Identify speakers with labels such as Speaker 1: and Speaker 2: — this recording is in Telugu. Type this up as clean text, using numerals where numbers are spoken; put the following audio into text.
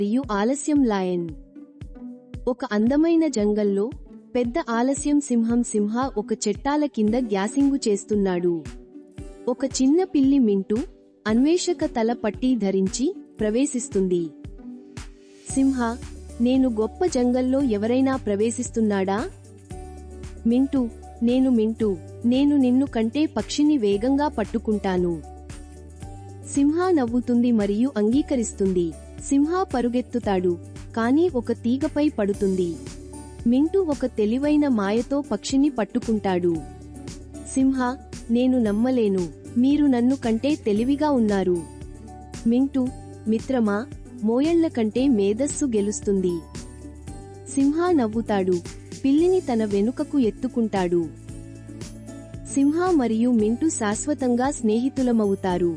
Speaker 1: మరియు ఆలస్యం లయన్. ఒక అందమైన జంగల్లో పెద్ద ఆలస్యం సింహ ఒక చెట్టాల కింద గ్యాసింగు చేస్తున్నాడు. ఒక చిన్న పిల్లి మింటూ అన్వేషక తల పట్టీ ధరించి ప్రవేశిస్తుంది. సింహ, నేను గొప్ప జంగల్లో ఎవరైనా ప్రవేశిస్తున్నాడా? మింటూ, నేను నిన్ను కంటే పక్షిని వేగంగా పట్టుకుంటాను. సింహ నవ్వుతుంది మరియు అంగీకరిస్తుంది. సింహ పరుగెత్తుతాడు, కానీ ఒక తీగపై పడుతుంది. మింటూ ఒక తెలివైన మాయతో పక్షిని పట్టుకుంటాడు. సింహ, నేను నమ్మలేను, మీరు నన్ను కంటే తెలివిగా ఉన్నారు. మింటూ, మిత్రమా, మోయళ్ల కంటే మేధస్సు గెలుస్తుంది. సింహ నవ్వుతాడు, పిల్లిని తన వెనుకకు ఎత్తుకుంటాడు. సింహ మరియు మింటూ శాశ్వతంగా స్నేహితులమవుతారు.